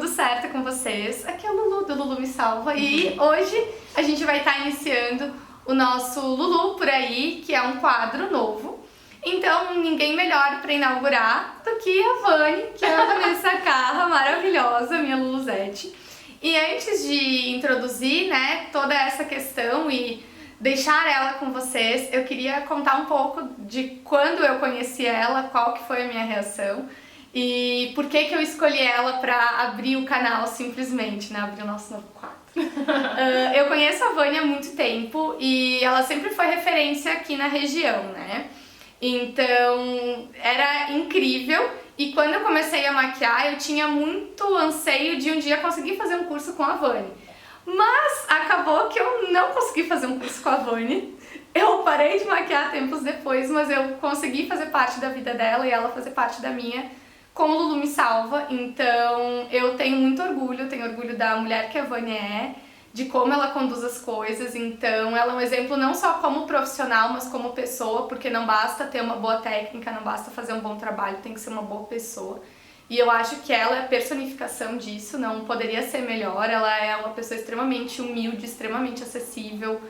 tudo certo com vocês? Aqui é o Lulu, do Lulu Me Salva, e hoje a gente vai estar iniciando o nosso Lulu Por Aí, que é um quadro novo. Então, ninguém melhor para inaugurar do que a Vani, que é a Vanessa Carra, maravilhosa, minha Luluzete. E antes de introduzir, né, toda essa questão e deixar ela com vocês, eu queria contar um pouco de quando eu conheci ela, qual que foi a minha reação e por que eu escolhi ela para abrir o canal simplesmente, né, abrir o nosso novo quadro. Eu conheço a Vani há muito tempo e ela sempre foi referência aqui na região, né? Então, era incrível. E quando eu comecei a maquiar, eu tinha muito anseio de um dia conseguir fazer um curso com a Vani. Mas acabou que eu não consegui fazer um curso com a Vani. Eu parei de maquiar tempos depois, mas eu consegui fazer parte da vida dela e ela fazer parte da minha com o Lulu Me Salva. Então, eu tenho muito orgulho, tenho orgulho da mulher que a Vani é, de como ela conduz as coisas. Então ela é um exemplo não só como profissional, mas como pessoa, porque não basta ter uma boa técnica, não basta fazer um bom trabalho, tem que ser uma boa pessoa. E eu acho que ela é a personificação disso, não poderia ser melhor. Ela é uma pessoa extremamente humilde, extremamente acessível.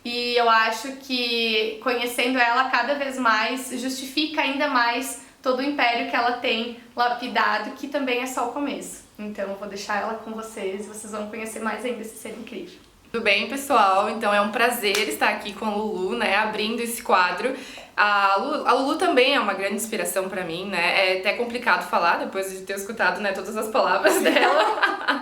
E eu acho que conhecendo ela cada vez mais, justifica ainda mais todo o império que ela tem lapidado, que também é só o começo. Então eu vou deixar ela com vocês e vocês vão conhecer mais ainda esse ser incrível. Tudo bem, pessoal? Então é um prazer estar aqui com a Lulu, né, abrindo esse quadro. A Lulu também é uma grande inspiração pra mim, né? É até complicado falar depois de ter escutado, né, todas as palavras dela.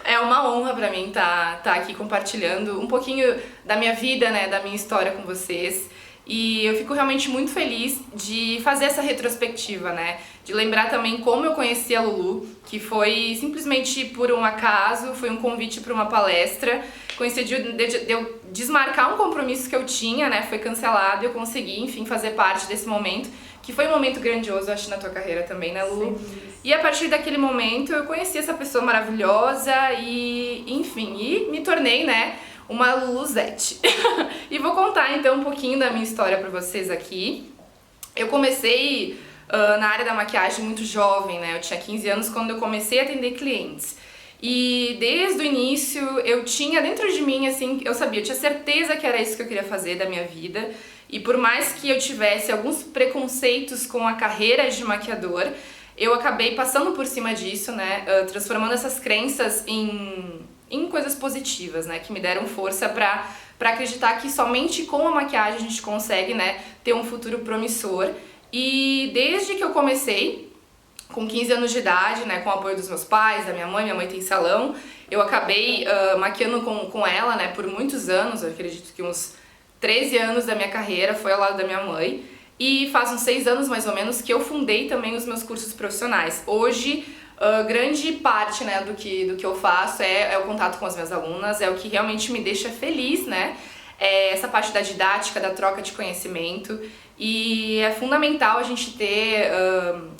É uma honra pra mim estar aqui compartilhando um pouquinho da minha vida, né, da minha história com vocês. E eu fico realmente muito feliz de fazer essa retrospectiva, né? De lembrar também como eu conheci a Lulu, que foi simplesmente por um acaso, foi um convite para uma palestra. Coincidiu de eu desmarcar um compromisso que eu tinha, né? Foi cancelado e eu consegui, enfim, fazer parte desse momento, que foi um momento grandioso, acho, na tua carreira também, né, Lulu? Sim. E a partir daquele momento eu conheci essa pessoa maravilhosa e, enfim, e me tornei, né, uma Luluzete. E vou contar então um pouquinho da minha história pra vocês aqui. Eu comecei na área da maquiagem muito jovem, né? Eu tinha 15 anos quando eu comecei a atender clientes. E desde o início eu tinha dentro de mim, assim, eu tinha certeza que era isso que eu queria fazer da minha vida. E por mais que eu tivesse alguns preconceitos com a carreira de maquiador, eu acabei passando por cima disso, né? Transformando essas crenças em coisas positivas, né, que me deram força pra acreditar que somente com a maquiagem a gente consegue, né, ter um futuro promissor. E desde que eu comecei, com 15 anos de idade, né, com o apoio dos meus pais, da minha mãe tem salão, eu acabei maquiando com ela, né, por muitos anos, eu acredito que uns 13 anos da minha carreira foi ao lado da minha mãe. E faz uns 6 anos, mais ou menos, que eu fundei também os meus cursos profissionais. Hoje, grande parte, né, do que eu faço é o contato com as minhas alunas, é o que realmente me deixa feliz, né? É essa parte da didática, da troca de conhecimento. E é fundamental a gente ter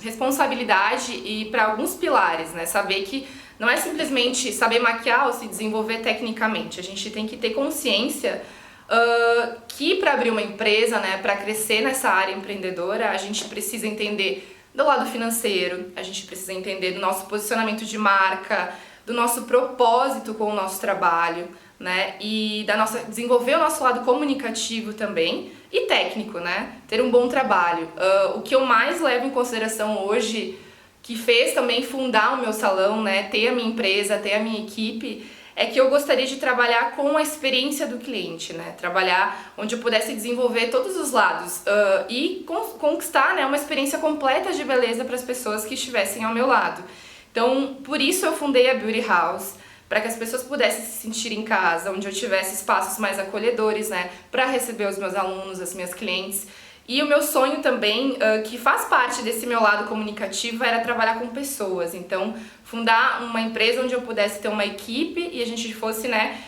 responsabilidade e para alguns pilares, né? Saber que não é simplesmente saber maquiar ou se desenvolver tecnicamente. A gente tem que ter consciência que para abrir uma empresa, né, para crescer nessa área empreendedora, a gente precisa entender do lado financeiro, a gente precisa entender do nosso posicionamento de marca, do nosso propósito com o nosso trabalho, né? E desenvolver o nosso lado comunicativo também e técnico, né? Ter um bom trabalho. O que eu mais levo em consideração hoje, que fez também fundar o meu salão, né? Ter a minha empresa, ter a minha equipe, é que eu gostaria de trabalhar com a experiência do cliente, né? Trabalhar onde eu pudesse desenvolver todos os lados e conquistar, né, uma experiência completa de beleza para as pessoas que estivessem ao meu lado. Então, por isso eu fundei a Beauty House, para que as pessoas pudessem se sentir em casa, onde eu tivesse espaços mais acolhedores, né, para receber os meus alunos, as minhas clientes. E o meu sonho também, que faz parte desse meu lado comunicativo, era trabalhar com pessoas. Então, fundar uma empresa onde eu pudesse ter uma equipe e a gente fosse, né,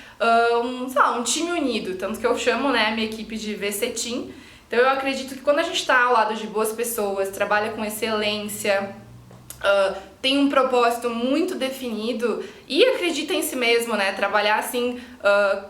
um time unido. Tanto que eu chamo, né, a minha equipe de VC Team. Então, eu acredito que quando a gente está ao lado de boas pessoas, trabalha com excelência, tem um propósito muito definido e acredita em si mesmo, né? Trabalhar assim,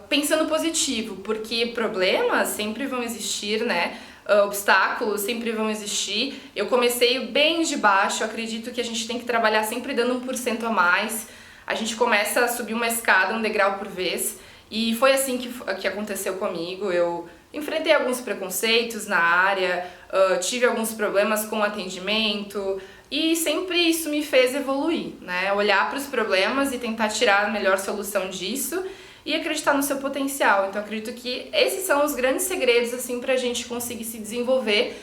pensando positivo, porque problemas sempre vão existir, né? Obstáculos sempre vão existir. Eu comecei bem de baixo, eu acredito que a gente tem que trabalhar sempre dando 1% a mais. a gente começa a subir uma escada, um degrau por vez, e foi assim que aconteceu comigo. Eu enfrentei alguns preconceitos na área, tive alguns problemas com o atendimento, e sempre isso me fez evoluir, né? Olhar para os problemas e tentar tirar a melhor solução disso e acreditar no seu potencial. Então, acredito que esses são os grandes segredos, assim, pra gente conseguir se desenvolver,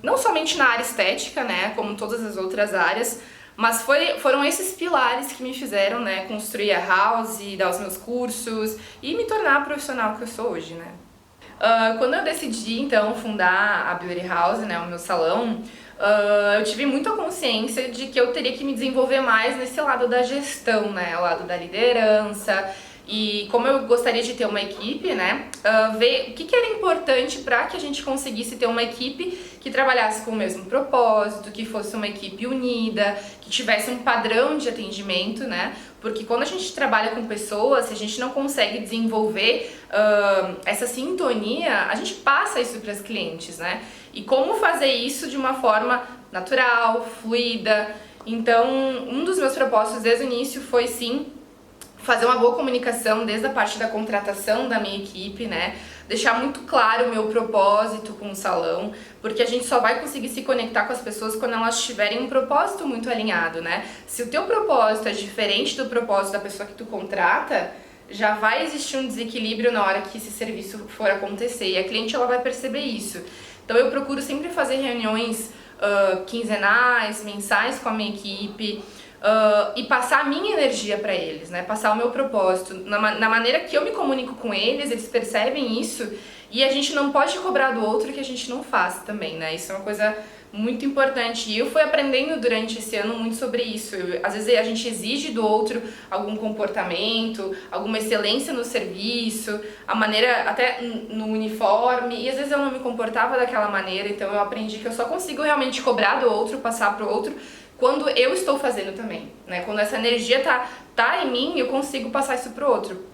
não somente na área estética, né, como todas as outras áreas, mas foram esses pilares que me fizeram, né, construir a House, dar os meus cursos e me tornar a profissional que eu sou hoje, né. Quando eu decidi, então, fundar a Beauty House, né, o meu salão, eu tive muita consciência de que eu teria que me desenvolver mais nesse lado da gestão, né, o lado da liderança, e como eu gostaria de ter uma equipe, né, ver o que era importante para que a gente conseguisse ter uma equipe que trabalhasse com o mesmo propósito, que fosse uma equipe unida, que tivesse um padrão de atendimento, né, porque quando a gente trabalha com pessoas, se a gente não consegue desenvolver essa sintonia, a gente passa isso para os clientes, né, e como fazer isso de uma forma natural, fluida. Então, um dos meus propósitos desde o início foi, sim, fazer uma boa comunicação desde a parte da contratação da minha equipe, né? Deixar muito claro o meu propósito com o salão, porque a gente só vai conseguir se conectar com as pessoas quando elas tiverem um propósito muito alinhado, né? Se o teu propósito é diferente do propósito da pessoa que tu contrata, já vai existir um desequilíbrio na hora que esse serviço for acontecer, e a cliente ela vai perceber isso. Então eu procuro sempre fazer reuniões quinzenais, mensais com a minha equipe, e passar a minha energia para eles, né? Passar o meu propósito. Na maneira que eu me comunico com eles, eles percebem isso, e a gente não pode cobrar do outro que a gente não faz também, né? Isso é uma coisa muito importante. E eu fui aprendendo durante esse ano muito sobre isso. Às vezes a gente exige do outro algum comportamento, alguma excelência no serviço, a maneira até no uniforme, e às vezes eu não me comportava daquela maneira, então eu aprendi que eu só consigo realmente cobrar do outro, passar pro outro, quando eu estou fazendo também, né? Quando essa energia tá em mim, eu consigo passar isso pro outro.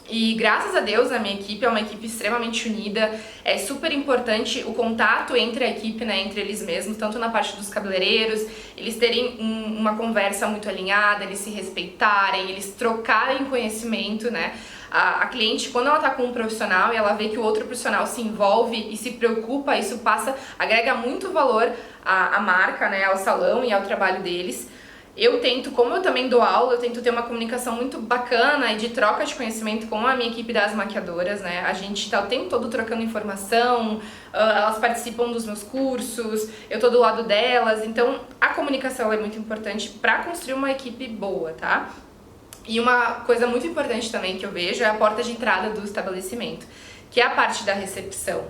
E graças a Deus a minha equipe é uma equipe extremamente unida, é super importante o contato entre a equipe, né, entre eles mesmos, tanto na parte dos cabeleireiros, eles terem uma conversa muito alinhada, eles se respeitarem, eles trocarem conhecimento, né. A cliente, quando ela tá com um profissional e ela vê que o outro profissional se envolve e se preocupa, isso agrega muito valor à marca, né, ao salão e ao trabalho deles. Eu tento, como eu também dou aula, eu tento ter uma comunicação muito bacana e de troca de conhecimento com a minha equipe das maquiadoras, né? A gente tá o tempo todo trocando informação, elas participam dos meus cursos, eu tô do lado delas, então a comunicação é muito importante para construir uma equipe boa, tá? E uma coisa muito importante também que eu vejo é a porta de entrada do estabelecimento, que é a parte da recepção.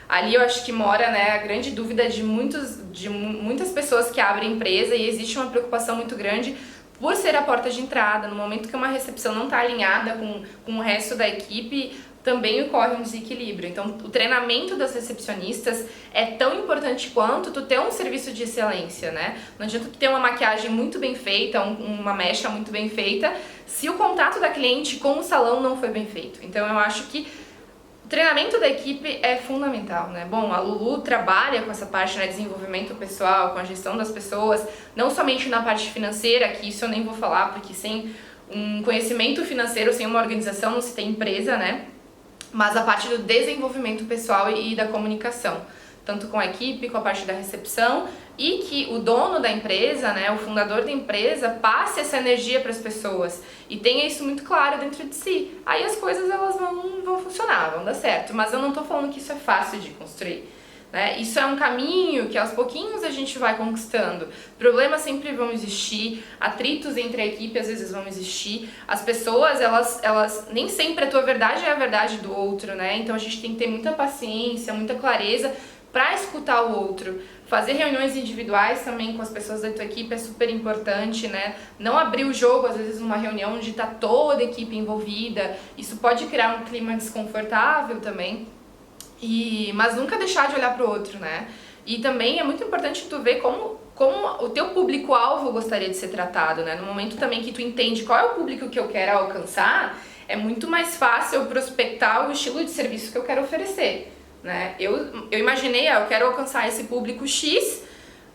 Ali eu acho que mora, né, a grande dúvida de muitas pessoas que abrem empresa, e existe uma preocupação muito grande por ser a porta de entrada. No momento que uma recepção não está alinhada com o resto da equipe, também ocorre um desequilíbrio. Então, o treinamento das recepcionistas é tão importante quanto tu ter um serviço de excelência, né? Não adianta tu ter uma maquiagem muito bem feita, uma mecha muito bem feita, se o contato da cliente com o salão não foi bem feito. Então, eu acho que o treinamento da equipe é fundamental, né? Bom, a Lulu trabalha com essa parte, né, de desenvolvimento pessoal, com a gestão das pessoas, não somente na parte financeira, que isso eu nem vou falar, porque sem um conhecimento financeiro, sem uma organização, não se tem empresa, né? Mas a parte do desenvolvimento pessoal e da comunicação, tanto com a equipe, com a parte da recepção, e que o dono da empresa, né, o fundador da empresa, passe essa energia para as pessoas e tenha isso muito claro dentro de si. Aí as coisas elas vão funcionar, vão dar certo, mas eu não tô falando que isso é fácil de construir, né? Isso é um caminho que aos pouquinhos a gente vai conquistando. Problemas sempre vão existir, atritos entre a equipe às vezes vão existir. As pessoas, elas nem sempre a tua verdade é a verdade do outro, né? Então a gente tem que ter muita paciência, muita clareza para escutar o outro. Fazer reuniões individuais também com as pessoas da tua equipe é super importante, né? Não abrir o jogo, às vezes, numa reunião onde tá toda a equipe envolvida. Isso pode criar um clima desconfortável também. Mas nunca deixar de olhar pro outro, né? E também é muito importante tu ver como o teu público-alvo gostaria de ser tratado, né? No momento também que tu entende qual é o público que eu quero alcançar, é muito mais fácil eu prospectar o estilo de serviço que eu quero oferecer, né? Eu imaginei, eu quero alcançar esse público X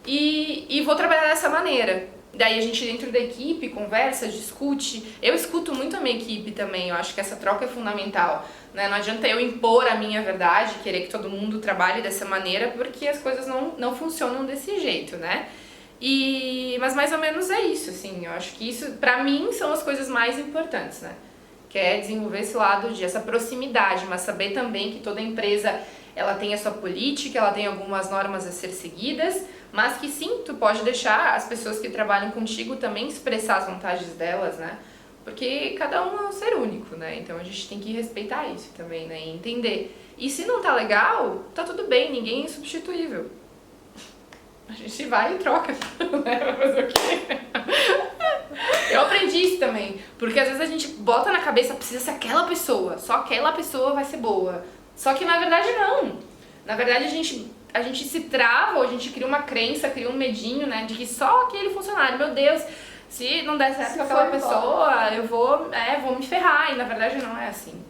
e vou trabalhar dessa maneira. Daí a gente dentro da equipe conversa, discute. Eu escuto muito a minha equipe também, eu acho que essa troca é fundamental, né? Não adianta eu impor a minha verdade, querer que todo mundo trabalhe dessa maneira, porque as coisas não funcionam desse jeito, né? Mas mais ou menos é isso, assim, eu acho que isso, pra mim, são as coisas mais importantes, né? Que é desenvolver esse lado essa proximidade, mas saber também que toda empresa, ela tem a sua política, ela tem algumas normas a ser seguidas, mas que sim, tu pode deixar as pessoas que trabalham contigo também expressar as vantagens delas, né? Porque cada um é um ser único, né? Então a gente tem que respeitar isso também, né? E entender. E se não tá legal, tá tudo bem, ninguém é insubstituível. A gente vai e troca, né? Vai fazer o quê? Eu aprendi isso também, porque às vezes a gente bota na cabeça, precisa ser aquela pessoa, só aquela pessoa vai ser boa. Só que na verdade não. Na verdade a gente se trava, ou a gente cria uma crença, cria um medinho, né, de que só aquele funcionário, meu Deus, se não der certo com aquela pessoa, eu vou me ferrar, e na verdade não é assim.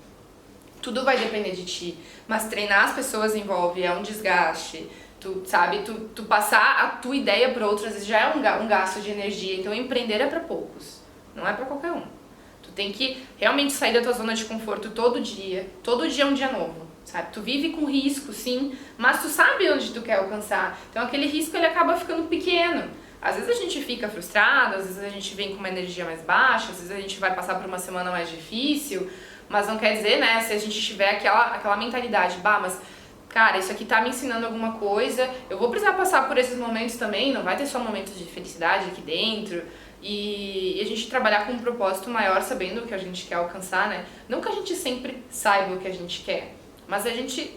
Tudo vai depender de ti, mas treinar as pessoas envolve, é um desgaste. Tu sabe, tu passar a tua ideia para outros, às vezes já é um gasto de energia, então empreender é para poucos, não é para qualquer um. Tu tem que realmente sair da tua zona de conforto todo dia é um dia novo, sabe? Tu vive com risco, sim, mas tu sabe onde tu quer alcançar, então aquele risco ele acaba ficando pequeno. Às vezes a gente fica frustrado, às vezes a gente vem com uma energia mais baixa, às vezes a gente vai passar por uma semana mais difícil, mas não quer dizer, né, se a gente tiver aquela mentalidade, mas cara, isso aqui tá me ensinando alguma coisa, eu vou precisar passar por esses momentos também, não vai ter só momentos de felicidade aqui dentro, e a gente trabalhar com um propósito maior, sabendo o que a gente quer alcançar, né? Não que a gente sempre saiba o que a gente quer, mas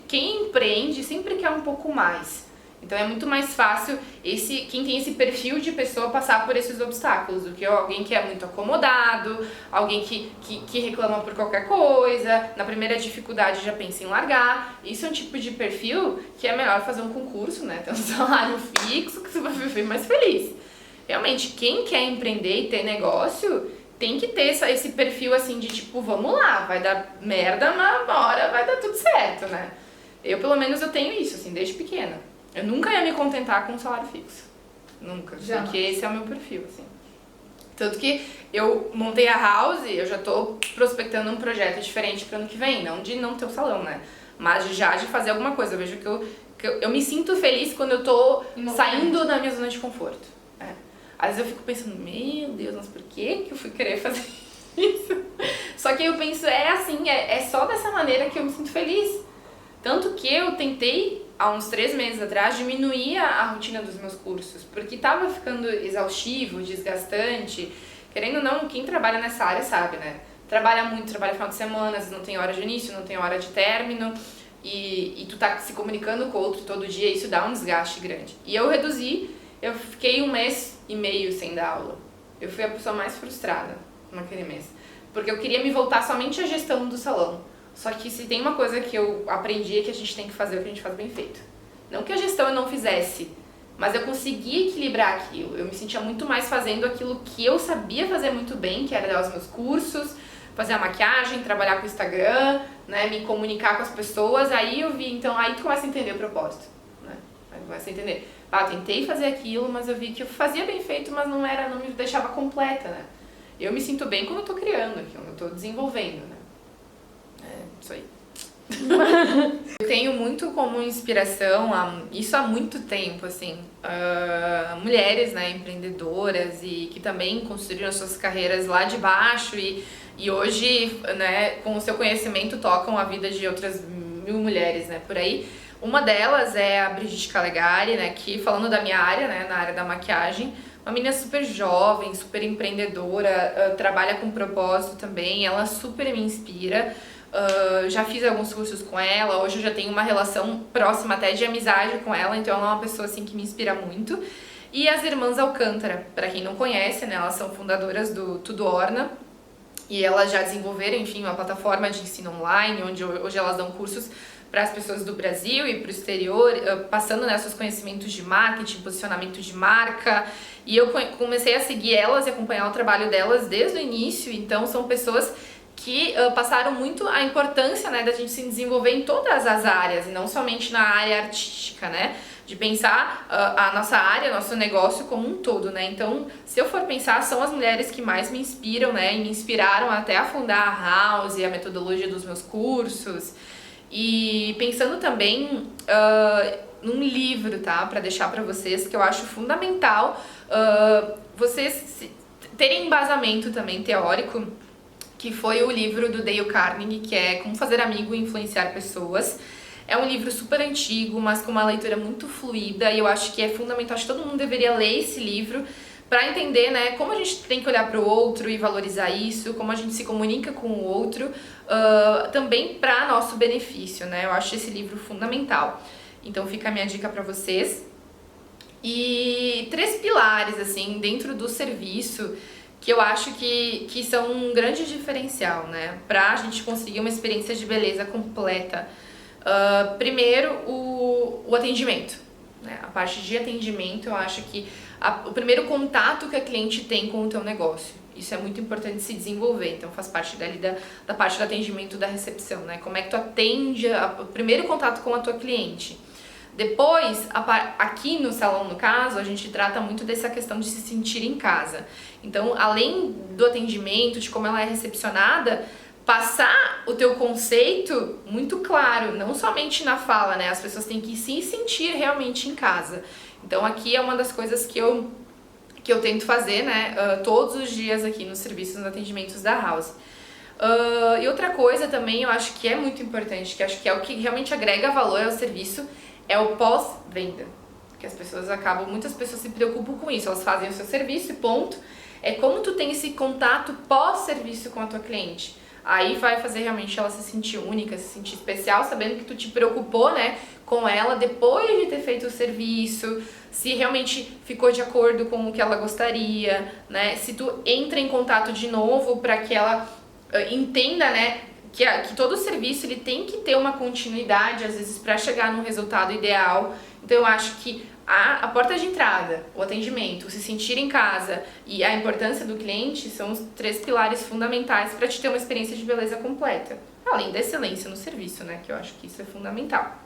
quem empreende sempre quer um pouco mais. Então é muito mais fácil quem tem esse perfil de pessoa passar por esses obstáculos do que alguém que é muito acomodado, alguém que reclama por qualquer coisa, na primeira dificuldade já pensa em largar. Isso é um tipo de perfil que é melhor fazer um concurso, né? Ter um salário fixo que você vai viver mais feliz. Realmente, quem quer empreender e ter negócio tem que ter esse perfil assim de tipo, vamos lá, vai dar merda, mas uma hora vai dar tudo certo, né? Pelo menos eu tenho isso, assim, desde pequena. Eu nunca ia me contentar com um salário fixo. Nunca. Já. Porque esse é o meu perfil, assim. Tanto que eu montei a House, eu já tô prospectando um projeto diferente pro ano que vem. Não de não ter o salão, né? Mas de fazer alguma coisa. Eu vejo que eu me sinto feliz quando eu tô saindo da minha zona de conforto. Às vezes eu fico pensando, meu Deus, mas por que eu fui querer fazer isso? Só que eu penso, é só dessa maneira que eu me sinto feliz. Tanto que eu tentei, há uns 3 meses atrás, diminuir a rotina dos meus cursos, porque tava ficando exaustivo, desgastante. Querendo ou não, quem trabalha nessa área sabe, né? Trabalha muito, trabalha final de semana, às vezes não tem hora de início, não tem hora de término, e tu tá se comunicando com o outro todo dia, isso dá um desgaste grande. E eu fiquei 1 mês e meio sem dar aula. Eu fui a pessoa mais frustrada naquele mês, porque eu queria me voltar somente à gestão do salão. Só que se tem uma coisa que eu aprendi é que a gente tem que fazer o que a gente faz bem feito. Não que a gestão eu não fizesse, mas eu consegui equilibrar aquilo. Eu me sentia muito mais fazendo aquilo que eu sabia fazer muito bem, que era dar os meus cursos, fazer a maquiagem, trabalhar com o Instagram, né, me comunicar com as pessoas. Aí eu vi, então aí tu começa a entender o propósito, né? Aí tu começa a entender. Tentei fazer aquilo, mas eu vi que eu fazia bem feito, mas não me deixava completa, né? Eu me sinto bem quando eu tô criando aquilo, eu tô desenvolvendo, né? Isso aí. Eu tenho muito como inspiração, isso há muito tempo, assim, mulheres, né, empreendedoras e que também construíram as suas carreiras lá de baixo e hoje, né, com o seu conhecimento tocam a vida de outras 1000 mulheres, né, por aí. Uma delas é a Brigitte Calegari, né, que falando da minha área, né, na área da maquiagem, uma menina super jovem, super empreendedora, trabalha com propósito também, ela super me inspira. Já fiz alguns cursos com ela, hoje eu já tenho uma relação próxima até de amizade com ela, então ela é uma pessoa assim que me inspira muito. E as Irmãs Alcântara, para quem não conhece, né, elas são fundadoras do Tudo Orna e elas já desenvolveram, enfim, uma plataforma de ensino online, onde hoje elas dão cursos para as pessoas do Brasil e para o exterior, passando, né, seus conhecimentos de marketing, posicionamento de marca. E eu comecei a seguir elas e acompanhar o trabalho delas desde o início, então são pessoas que passaram muito a importância, né, da gente se desenvolver em todas as áreas, e não somente na área artística, né, de pensar a nossa área, nosso negócio como um todo, né? Então, se eu for pensar, são as mulheres que mais me inspiram, né? E me inspiraram até a fundar a House, a metodologia dos meus cursos. E pensando também num livro, tá? Pra deixar pra vocês, que eu acho fundamental vocês terem embasamento também teórico, que foi o livro do Dale Carnegie, que é Como Fazer Amigo e Influenciar Pessoas. É um livro super antigo, mas com uma leitura muito fluida, e eu acho que é fundamental, acho que todo mundo deveria ler esse livro para entender, né, como a gente tem que olhar para o outro e valorizar isso, como a gente se comunica com o outro, também para nosso benefício, né? Eu acho esse livro fundamental. Então fica a minha dica para vocês. E 3 pilares, assim, dentro do serviço, que eu acho que são um grande diferencial, né? Pra gente conseguir uma experiência de beleza completa. Primeiro, o atendimento, né? A parte de atendimento, eu acho que o primeiro contato que a cliente tem com o teu negócio. Isso é muito importante se desenvolver, então faz parte da parte do atendimento, da recepção, né? Como é que tu atende o primeiro contato com a tua cliente. Depois, aqui no salão, no caso, a gente trata muito dessa questão de se sentir em casa. Então, além do atendimento, de como ela é recepcionada, passar o teu conceito muito claro, não somente na fala, né? As pessoas têm que se sentir realmente em casa. Então, aqui é uma das coisas que eu tento fazer, né? Todos os dias aqui nos serviços, nos atendimentos da House. E outra coisa também, eu acho que é muito importante, que acho que é o que realmente agrega valor ao serviço, é o pós-venda, que muitas pessoas se preocupam com isso, elas fazem o seu serviço e ponto. É como tu tem esse contato pós-serviço com a tua cliente. Aí vai fazer realmente ela se sentir única, se sentir especial, sabendo que tu te preocupou, né, com ela depois de ter feito o serviço, se realmente ficou de acordo com o que ela gostaria, né, se tu entra em contato de novo para que ela entenda, né, que todo serviço ele tem que ter uma continuidade, às vezes, para chegar num resultado ideal. Então eu acho que a porta de entrada, o atendimento, o se sentir em casa e a importância do cliente são os 3 pilares fundamentais para te ter uma experiência de beleza completa. Além da excelência no serviço, né, que eu acho que isso é fundamental.